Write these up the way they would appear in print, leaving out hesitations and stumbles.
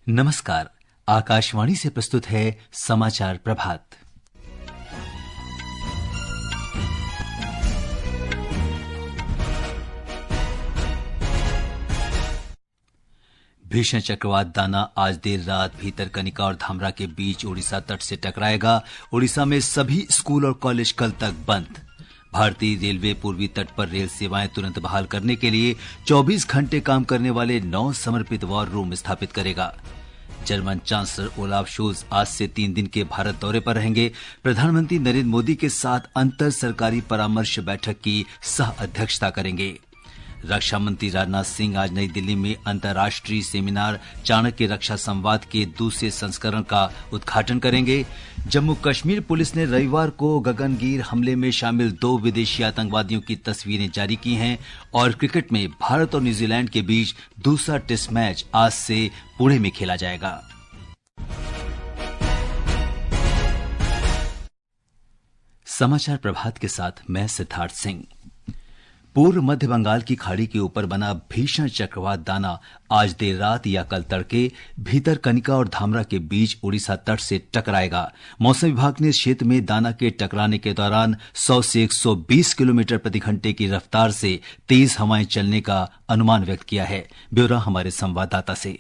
नमस्कार। आकाशवाणी से प्रस्तुत है समाचार प्रभात। भीषण चक्रवात दाना आज देर रात भीतरकनिका और धामरा के बीच उड़ीसा तट से टकराएगा। उड़ीसा में सभी स्कूल और कॉलेज कल तक बंद। भारतीय रेलवे पूर्वी तट पर रेल सेवाएं तुरंत बहाल करने के लिए 24 घंटे काम करने वाले 9 समर्पित वॉर रूम स्थापित करेगा। जर्मन चांसलर ओलाफ शोल्ज आज से 3 दिन के भारत दौरे पर रहेंगे। प्रधानमंत्री नरेंद्र मोदी के साथ अंतर सरकारी परामर्श बैठक की सह अध्यक्षता करेंगे। रक्षा मंत्री राजनाथ सिंह आज नई दिल्ली में अंतर्राष्ट्रीय सेमिनार चाणक्य रक्षा संवाद के दूसरे संस्करण का उद्घाटन करेंगे। जम्मू कश्मीर पुलिस ने रविवार को गगनगीर हमले में शामिल 2 विदेशी आतंकवादियों की तस्वीरें जारी की हैं। और क्रिकेट में भारत और न्यूजीलैंड के बीच दूसरा टेस्ट मैच आज से पुणे में खेला जाएगा। समाचार प्रभात के साथ मैं सिद्धार्थ सिंह। पूर्व मध्य बंगाल की खाड़ी के ऊपर बना भीषण चक्रवात दाना आज देर रात या कल तड़के भीतरकनिका और धामरा के बीच उड़ीसा तट से टकराएगा। मौसम विभाग ने इस क्षेत्र में दाना के टकराने के दौरान 100 से 120 किलोमीटर प्रति घंटे की रफ्तार से तेज हवाएं चलने का अनुमान व्यक्त किया है। ब्यौरा हमारे संवाददाता से।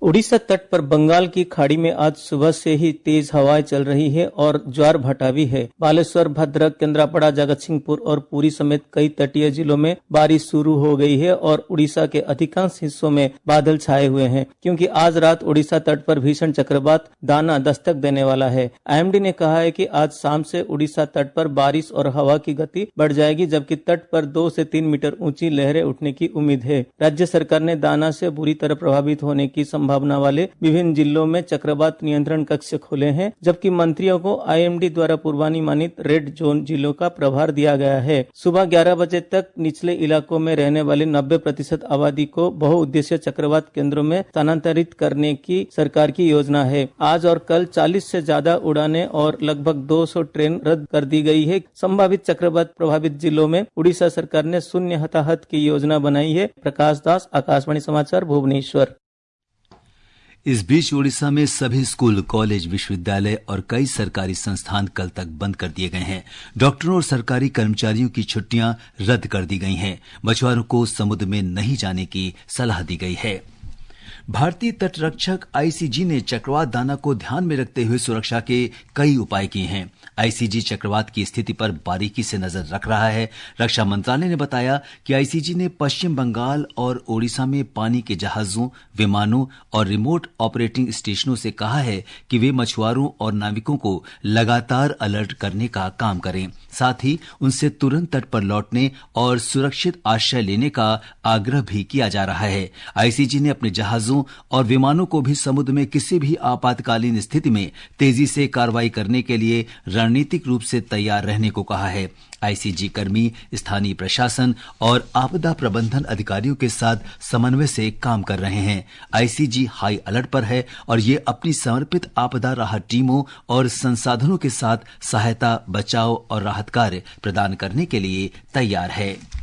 उड़ीसा तट पर बंगाल की खाड़ी में आज सुबह से ही तेज हवाएं चल रही है और ज्वार भाटा भी है। बालेश्वर, भद्रक, केंद्रापड़ा, जगतसिंहपुर और पुरी समेत कई तटीय जिलों में बारिश शुरू हो गई है और उड़ीसा के अधिकांश हिस्सों में बादल छाए हुए हैं, क्योंकि आज रात उड़ीसा तट पर भीषण चक्रवात दाना दस्तक देने वाला है। आईएमडी ने कहा है कि आज शाम से उड़ीसा तट पर बारिश और हवा की गति बढ़ जाएगी, जबकि तट पर 2 से 3 मीटर ऊंची लहरें उठने की उम्मीद है। राज्य सरकार ने दाना से बुरी तरह प्रभावित होने की संभावना वाले विभिन्न जिलों में चक्रवात नियंत्रण कक्ष खोले हैं, जबकि मंत्रियों को आईएमडी द्वारा पूर्वानुमानित रेड जोन जिलों का प्रभार दिया गया है। सुबह 11 बजे तक निचले इलाकों में रहने वाली 90% आबादी को बहुउद्देशीय चक्रवात केंद्रों में स्थानांतरित करने की सरकार की योजना है। आज और कल 40 से ज्यादा उड़ानें और लगभग 200 ट्रेन रद्द कर दी गई है। संभावित चक्रवात प्रभावित जिलों में उड़ीसा सरकार ने शून्य हताहत की योजना बनाई है। प्रकाश दास, आकाशवाणी समाचार, भुवनेश्वर। इस बीच उड़ीसा में सभी स्कूल, कॉलेज, विश्वविद्यालय और कई सरकारी संस्थान कल तक बंद कर दिए गए हैं। डॉक्टरों और सरकारी कर्मचारियों की छुट्टियां रद्द कर दी गई हैं। मछुआरों को समुद्र में नहीं जाने की सलाह दी गई है। भारतीय तटरक्षक आईसीजी ने चक्रवात दाना को ध्यान में रखते हुए सुरक्षा के कई उपाय किए हैं। आईसीजी चक्रवात की स्थिति पर बारीकी से नजर रख रहा है। रक्षा मंत्रालय ने बताया कि आईसीजी ने पश्चिम बंगाल और ओडिशा में पानी के जहाजों, विमानों और रिमोट ऑपरेटिंग स्टेशनों से कहा है कि वे मछुआरों और नाविकों को लगातार अलर्ट करने का काम करें। साथ ही उनसे तुरंत तट पर लौटने और सुरक्षित आश्रय लेने का आग्रह भी किया जा रहा है। आईसीजी ने अपने जहाजों और विमानों को भी समुद्र में किसी भी आपातकालीन स्थिति में तेजी से कार्रवाई करने के लिए रणनीतिक रूप से तैयार रहने को कहा है। आईसीजी कर्मी स्थानीय प्रशासन और आपदा प्रबंधन अधिकारियों के साथ समन्वय से काम कर रहे हैं। आईसीजी हाई अलर्ट पर है और ये अपनी समर्पित आपदा राहत टीमों और संसाधनों के साथ सहायता, बचाव और राहत कार्य प्रदान करने के लिए तैयार है।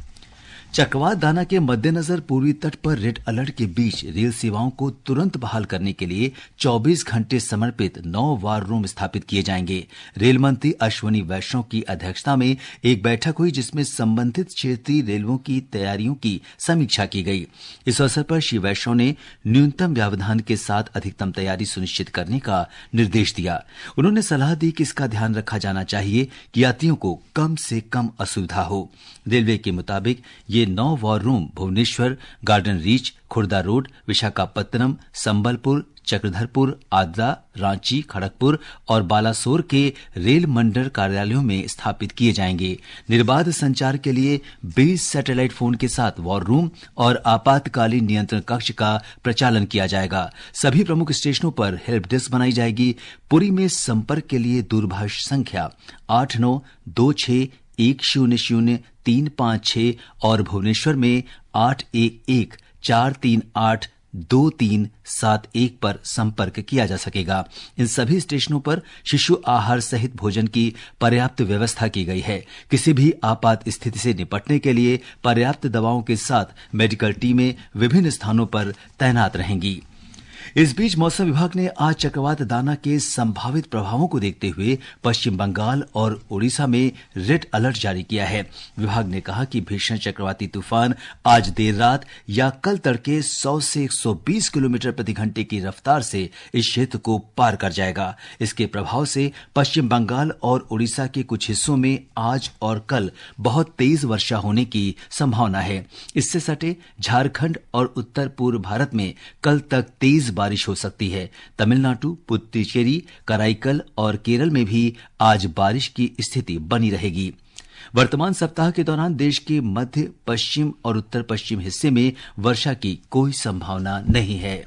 चक्रवात दाना के मद्देनजर पूर्वी तट पर रेड अलर्ट के बीच रेल सेवाओं को तुरंत बहाल करने के लिए 24 घंटे समर्पित 9 वार रूम स्थापित किए जाएंगे। रेल मंत्री अश्विनी वैष्णव की अध्यक्षता में एक बैठक हुई, जिसमें संबंधित क्षेत्रीय रेलवों की तैयारियों की समीक्षा की गई। इस अवसर पर श्री वैष्णव ने न्यूनतम व्यवधान के साथ अधिकतम तैयारी सुनिश्चित करने का निर्देश दिया। उन्होंने सलाह दी कि इसका ध्यान रखा जाना चाहिए कि यात्रियों को कम से कम असुविधा हो। रेलवे के मुताबिक ये 9 वॉर रूम भुवनेश्वर, गार्डन रीच, खुर्दा रोड, विशाखापत्तनम, संबलपुर, चक्रधरपुर, आद्रा, रांची, खड़गपुर और बालासोर के रेल मंडल कार्यालयों में स्थापित किए जाएंगे। निर्बाध संचार के लिए 20 सैटेलाइट फोन के साथ वॉर रूम और आपातकालीन नियंत्रण कक्ष का प्रचालन किया जाएगा। सभी प्रमुख स्टेशनों पर हेल्प डेस्क बनाई जाएगी। पुरी में संपर्क के लिए दूरभाष संख्या 8926100356 और भुवनेश्वर में 8114382371 पर संपर्क किया जा सकेगा। इन सभी स्टेशनों पर शिशु आहार सहित भोजन की पर्याप्त व्यवस्था की गई है। किसी भी आपात स्थिति से निपटने के लिए पर्याप्त दवाओं के साथ मेडिकल टीमें विभिन्न स्थानों पर तैनात रहेंगी। इस बीच मौसम विभाग ने आज चक्रवात दाना के संभावित प्रभावों को देखते हुए पश्चिम बंगाल और ओडिशा में रेड अलर्ट जारी किया है। विभाग ने कहा कि भीषण चक्रवाती तूफान आज देर रात या कल तड़के 100 से 120 किलोमीटर प्रति घंटे की रफ्तार से इस क्षेत्र को पार कर जाएगा। इसके प्रभाव से पश्चिम बंगाल और ओडिशा के कुछ हिस्सों में आज और कल बहुत तेज वर्षा होने की संभावना है। इससे सटे झारखंड और उत्तर पूर्व भारत में कल तक तेज बारिश हो सकती है। तमिलनाडु, पुडुचेरी, कराईकल और केरल में भी आज बारिश की स्थिति बनी रहेगी। वर्तमान सप्ताह के दौरान देश के मध्य, पश्चिम और उत्तर पश्चिम हिस्से में वर्षा की कोई संभावना नहीं है।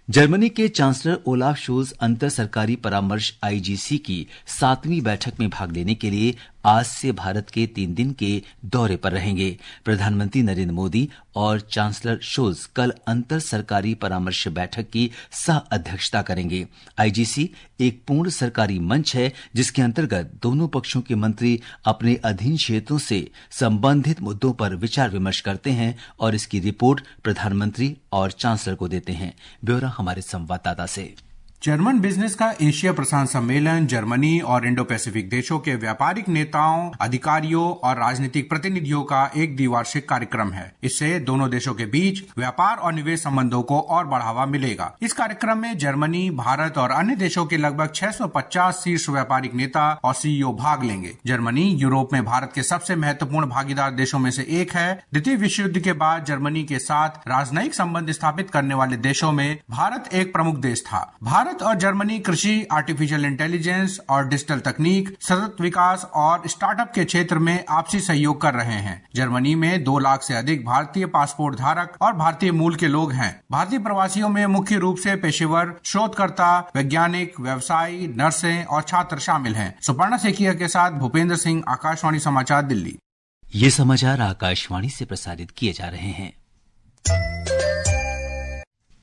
जर्मनी के चांसलर ओलाफ शोल्ज अंतर सरकारी परामर्श आईजीसी की 7वीं बैठक में भाग लेने के लिए आज से भारत के 3 दिन के दौरे पर रहेंगे। प्रधानमंत्री नरेंद्र मोदी और चांसलर शोल्ज कल अंतर सरकारी परामर्श बैठक की सह अध्यक्षता करेंगे। आईजीसी एक पूर्ण सरकारी मंच है जिसके अंतर्गत दोनों पक्षों के मंत्री अपने अधीन क्षेत्रों से संबंधित मुद्दों पर विचार विमर्श करते हैं और इसकी रिपोर्ट प्रधानमंत्री और चांसलर को देते हैं। ब्यौरा हमारे संवाददाता से। जर्मन बिजनेस का एशिया प्रशांत सम्मेलन जर्मनी और इंडो पैसिफिक देशों के व्यापारिक नेताओं, अधिकारियों और राजनीतिक प्रतिनिधियों का एक द्विवार्षिक कार्यक्रम है। इससे दोनों देशों के बीच व्यापार और निवेश संबंधों को और बढ़ावा मिलेगा। इस कार्यक्रम में जर्मनी, भारत और अन्य देशों के लगभग 650 शीर्ष व्यापारिक नेता और सीईओ भाग लेंगे। जर्मनी यूरोप में भारत के सबसे महत्वपूर्ण भागीदार देशों में से एक है। द्वितीय विश्व युद्ध के बाद जर्मनी के साथ राजनयिक संबंध स्थापित करने वाले देशों में भारत एक प्रमुख देश था। भारत और जर्मनी कृषि, आर्टिफिशियल इंटेलिजेंस और डिजिटल तकनीक, सतत विकास और स्टार्टअप के क्षेत्र में आपसी सहयोग कर रहे हैं। जर्मनी में 2 लाख से अधिक भारतीय पासपोर्ट धारक और भारतीय मूल के लोग हैं। भारतीय प्रवासियों में मुख्य रूप से पेशेवर, शोधकर्ता, वैज्ञानिक, व्यवसायी, नर्सें और छात्र शामिल हैं। सुपर्णा सेकिया के साथ भूपेंद्र सिंह, आकाशवाणी समाचार, दिल्ली। ये समाचार आकाशवाणी से प्रसारित किए जा रहे हैं।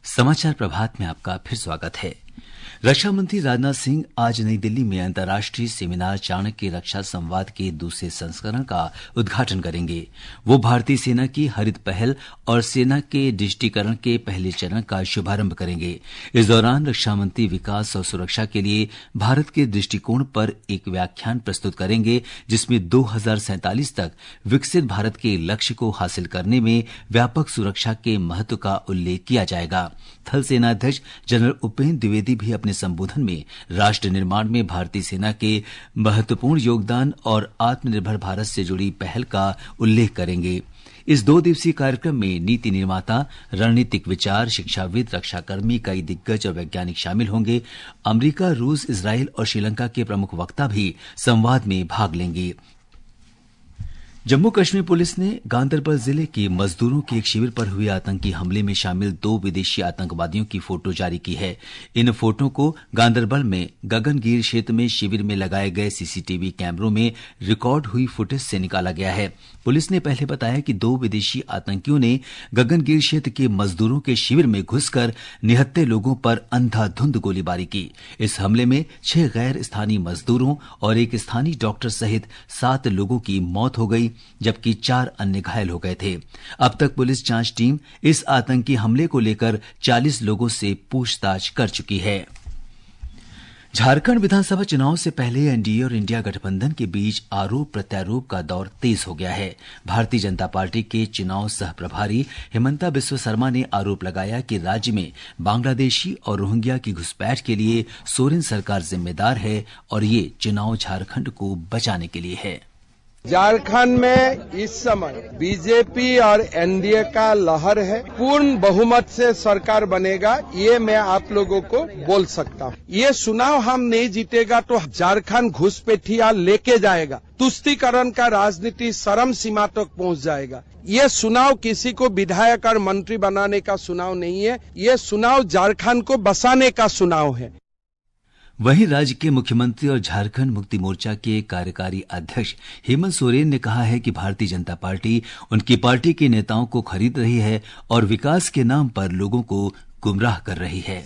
समाचार प्रभात में आपका फिर स्वागत है। रक्षा मंत्री राजनाथ सिंह आज नई दिल्ली में अंतर्राष्ट्रीय सेमिनार चाणक्य रक्षा संवाद के दूसरे संस्करण का उद्घाटन करेंगे। वो भारतीय सेना की हरित पहल और सेना के डिजिटीकरण के पहले चरण का शुभारंभ करेंगे। इस दौरान रक्षा मंत्री विकास और सुरक्षा के लिए भारत के दृष्टिकोण पर एक व्याख्यान प्रस्तुत करेंगे, जिसमें 2047 तक विकसित भारत के लक्ष्य को हासिल करने में व्यापक सुरक्षा के महत्व का उल्लेख किया जाएगा। थल सेनाध्यक्ष जनरल उपेंद्र द्विवेदी भी अपने संबोधन में राष्ट्र निर्माण में भारतीय सेना के महत्वपूर्ण योगदान और आत्मनिर्भर भारत से जुड़ी पहल का उल्लेख करेंगे। इस 2 दिवसीय कार्यक्रम में नीति निर्माता, रणनीतिक विचार, शिक्षाविद, रक्षाकर्मी, कई दिग्गज और वैज्ञानिक शामिल होंगे। अमेरिका, रूस, इजराइल और श्रीलंका के प्रमुख वक्ता भी संवाद में भाग लेंगे। जम्मू कश्मीर पुलिस ने गांदरबल जिले के मजदूरों के एक शिविर पर हुए आतंकी हमले में शामिल 2 विदेशी आतंकवादियों की फोटो जारी की है। इन फोटो को गांदरबल में गगनगीर क्षेत्र में शिविर में लगाए गए सीसीटीवी कैमरों में रिकॉर्ड हुई फुटेज से निकाला गया है। पुलिस ने पहले बताया कि 2 विदेशी आतंकियों ने गगनगीर क्षेत्र के मजदूरों के शिविर में घुसकर निहत्थे लोगों पर अंधाधुंध गोलीबारी की। इस हमले में 6 गैर स्थानीय मजदूरों और एक स्थानीय डॉक्टर सहित 7 लोगों की मौत हो गई, जबकि 4 अन्य घायल हो गए थे। अब तक पुलिस जांच टीम इस आतंकी हमले को लेकर 40 लोगों से पूछताछ कर चुकी है। झारखंड विधानसभा चुनाव से पहले एनडीए और इंडिया गठबंधन के बीच आरोप प्रत्यारोप का दौर तेज हो गया है। भारतीय जनता पार्टी के चुनाव सह प्रभारी हेमंता बिस्वा शर्मा ने आरोप लगाया कि राज्य में बांग्लादेशी और रोहिंग्या की घुसपैठ के लिए सोरेन सरकार जिम्मेदार है और ये चुनाव झारखंड को बचाने के लिए है। झारखंड में इस समय बीजेपी और एनडीए का लहर है। पूर्ण बहुमत से सरकार बनेगा, ये मैं आप लोगों को बोल सकता हूँ। ये चुनाव हम नहीं जीतेगा तो झारखंड घुसपैठिया लेके जाएगा। तुष्टीकरण का राजनीति चरम सीमा तक पहुँच जाएगा। ये चुनाव किसी को विधायक और मंत्री बनाने का चुनाव नहीं है, ये चुनाव झारखंड को बसाने का चुनाव है। वहीं राज्य के मुख्यमंत्री और झारखंड मुक्ति मोर्चा के कार्यकारी अध्यक्ष हेमंत सोरेन ने कहा है कि भारतीय जनता पार्टी उनकी पार्टी के नेताओं को खरीद रही है और विकास के नाम पर लोगों को गुमराह कर रही है।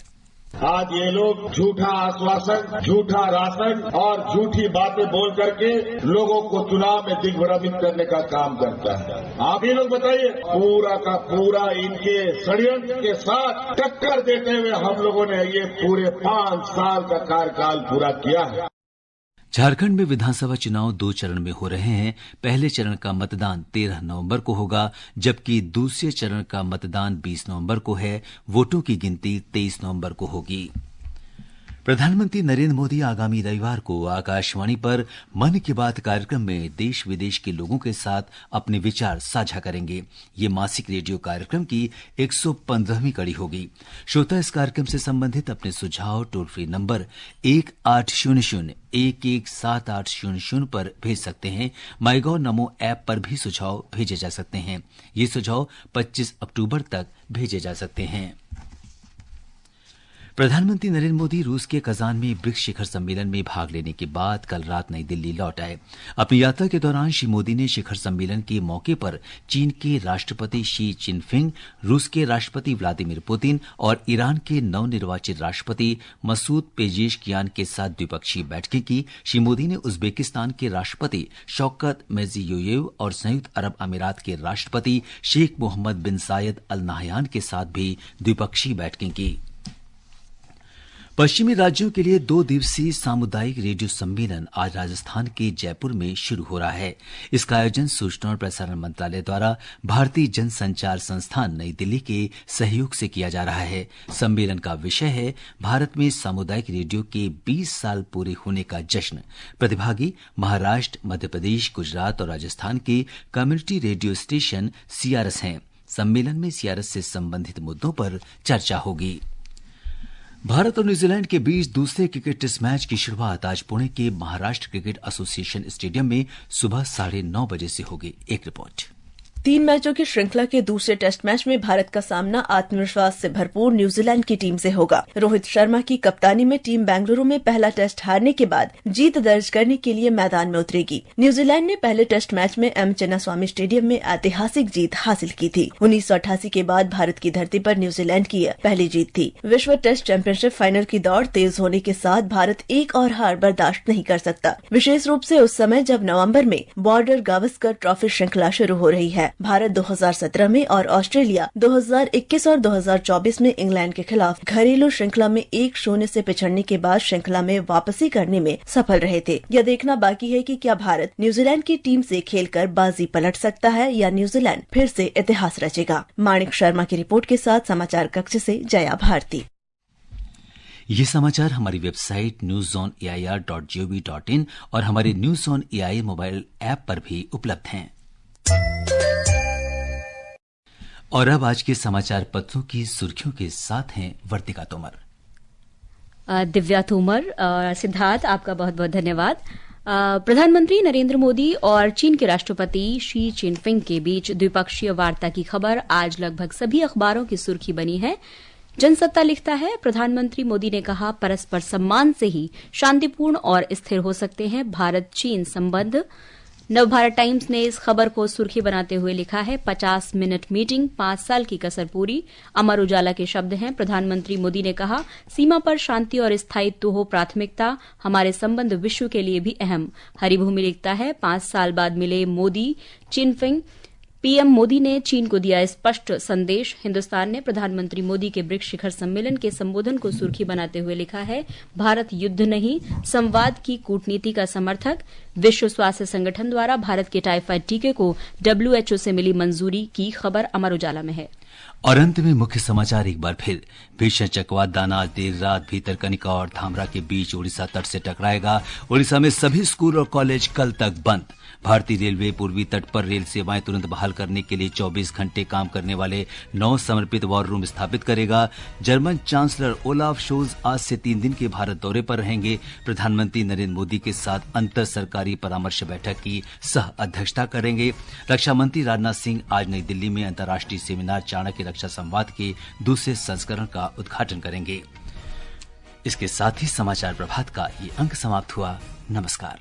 आज ये लोग झूठा आश्वासन, झूठा राशन और झूठी बातें बोल करके लोगों को चुनाव में दिग्भ्रमित करने का काम करता है। आप ये लोग बताइए, पूरा का पूरा इनके षड्यंत्र के साथ टक्कर देते हुए हम लोगों ने ये पूरे 5 साल का कार्यकाल पूरा किया है। झारखंड में विधानसभा चुनाव 2 चरण में हो रहे हैं। पहले चरण का मतदान 13 नवंबर को होगा, जबकि दूसरे चरण का मतदान 20 नवंबर को है। वोटों की गिनती 23 नवंबर को होगी। प्रधानमंत्री नरेंद्र मोदी आगामी रविवार को आकाशवाणी पर मन की बात कार्यक्रम में देश विदेश के लोगों के साथ अपने विचार साझा करेंगे। ये मासिक रेडियो कार्यक्रम की 115वीं कड़ी होगी। श्रोता इस कार्यक्रम से संबंधित अपने सुझाव टोल फ्री नंबर 1800-117800 पर भेज सकते हैं। माईगॉव नमो ऐप पर भी सुझाव भेजे जा सकते हैं। ये सुझाव 25 अक्टूबर तक भेजे जा सकते हैं। प्रधानमंत्री नरेंद्र मोदी रूस के कजान में ब्रिक्स शिखर सम्मेलन में भाग लेने के बाद कल रात नई दिल्ली लौट आए। अपनी यात्रा के दौरान श्री मोदी ने शिखर सम्मेलन के मौके पर चीन के राष्ट्रपति शी चिनफिंग, रूस के राष्ट्रपति व्लादिमीर पुतिन और ईरान के नवनिर्वाचित राष्ट्रपति मसूद पेजेशकियान के साथ द्विपक्षीय बैठकें की। श्री मोदी ने उज्बेकिस्तान के राष्ट्रपति शौकत मिर्जियोयेव और संयुक्त अरब अमीरात के राष्ट्रपति शेख मोहम्मद बिन जायद अल नाहयान के साथ भी द्विपक्षीय बैठकें की। पश्चिमी राज्यों के लिए 2 दिवसीय सामुदायिक रेडियो सम्मेलन आज राजस्थान के जयपुर में शुरू हो रहा है। इसका आयोजन सूचना और प्रसारण मंत्रालय द्वारा भारतीय जनसंचार संस्थान नई दिल्ली के सहयोग से किया जा रहा है। सम्मेलन का विषय है भारत में सामुदायिक रेडियो के 20 साल पूरे होने का जश्न। प्रतिभागी महाराष्ट्र, मध्य प्रदेश, गुजरात और राजस्थान के कम्युनिटी रेडियो स्टेशन सीआरएस हैं। सम्मेलन में सीआरएस से संबंधित मुद्दों पर चर्चा होगी। भारत और न्यूजीलैंड के बीच दूसरे क्रिकेट टेस्ट मैच की शुरुआत आज पुणे के महाराष्ट्र क्रिकेट एसोसिएशन स्टेडियम में सुबह 9:30 बजे से होगी। एक रिपोर्ट। 3 मैचों की श्रृंखला के दूसरे टेस्ट मैच में भारत का सामना आत्मविश्वास से भरपूर न्यूजीलैंड की टीम से होगा। रोहित शर्मा की कप्तानी में टीम बेंगलुरु में पहला टेस्ट हारने के बाद जीत दर्ज करने के लिए मैदान में उतरेगी। न्यूजीलैंड ने पहले टेस्ट मैच में एम चिन्नास्वामी स्टेडियम में ऐतिहासिक जीत हासिल की थी। 1988 के बाद भारत की धरती पर न्यूजीलैंड की पहली जीत थी। विश्व टेस्ट चैंपियनशिप फाइनल की दौड़ तेज होने के साथ भारत एक और हार बर्दाश्त नहीं कर सकता, विशेष रूप से उस समय जब नवम्बर में बॉर्डर गावस्कर ट्रॉफी श्रृंखला शुरू हो रही है। भारत 2017 में और ऑस्ट्रेलिया 2021 और 2024 में इंग्लैंड के खिलाफ घरेलू श्रृंखला में 1-0 से पिछड़ने के बाद श्रृंखला में वापसी करने में सफल रहे थे। यह देखना बाकी है कि क्या भारत न्यूजीलैंड की टीम से खेलकर बाजी पलट सकता है या न्यूजीलैंड फिर से इतिहास रचेगा। माणिक शर्मा की रिपोर्ट के साथ समाचार कक्ष से जया भारती। ये समाचार हमारी वेबसाइट newzoneair.gov.in और हमारे news on AI mobile app पर भी उपलब्ध हैं। और अब आज के समाचार पत्रों की सुर्खियों के साथ हैं वर्तिका तोमर। दिव्या तोमर और सिद्धार्थ, आपका बहुत बहुत धन्यवाद। प्रधानमंत्री नरेंद्र मोदी और चीन के राष्ट्रपति शी चिनफिंग के बीच द्विपक्षीय वार्ता की खबर आज लगभग सभी अखबारों की सुर्खी बनी है। जनसत्ता लिखता है, प्रधानमंत्री मोदी ने कहा, परस्पर सम्मान से ही शांतिपूर्ण और स्थिर हो सकते हैं भारत चीन संबंध। नवभारत टाइम्स ने इस खबर को सुर्खी बनाते हुए लिखा है, 50 मिनट मीटिंग, 5 साल की कसर पूरी। अमर उजाला के शब्द हैं, प्रधानमंत्री मोदी ने कहा, सीमा पर शांति और स्थायित्व हो प्राथमिकता, हमारे संबंध विश्व के लिए भी अहम। हरिभूमि लिखता है, 5 साल बाद मिले मोदी चिनफिंग। पीएम मोदी ने चीन को दिया स्पष्ट संदेश। हिन्दुस्तान ने प्रधानमंत्री मोदी के ब्रिक्स शिखर सम्मेलन के संबोधन को सुर्खी बनाते हुए लिखा है, भारत युद्ध नहीं संवाद की कूटनीति का समर्थक। विश्व स्वास्थ्य संगठन द्वारा भारत के टाइफाइड टीके को WHO से मिली मंजूरी की खबर अमर उजाला में है। और अंत में मुख्य समाचार एक बार फिर। भीषण चक्रवात दाना आज देर रात भीतरकनिका और धामरा के बीच ओडिशा तट से टकराएगा। ओडिशा में सभी स्कूल और कॉलेज कल तक बंद। भारतीय रेलवे पूर्वी तट पर रेल सेवाएं तुरंत बहाल करने के लिए 24 घंटे काम करने वाले 9 समर्पित वॉर रूम स्थापित करेगा। जर्मन चांसलर ओलाफ शोल्ज आज से 3 दिन के भारत दौरे पर रहेंगे। प्रधानमंत्री नरेंद्र मोदी के साथ अंतर सरकारी परामर्श बैठक की सह अध्यक्षता करेंगे। रक्षा मंत्री राजनाथ सिंह आज नई दिल्ली में अंतर्राष्ट्रीय सेमिनार चाणक्य रक्षा संवाद के दूसरे संस्करण का उद्घाटन करेंगे। इसके साथ ही समाचार प्रभात का ये अंक समाप्त हुआ। नमस्कार।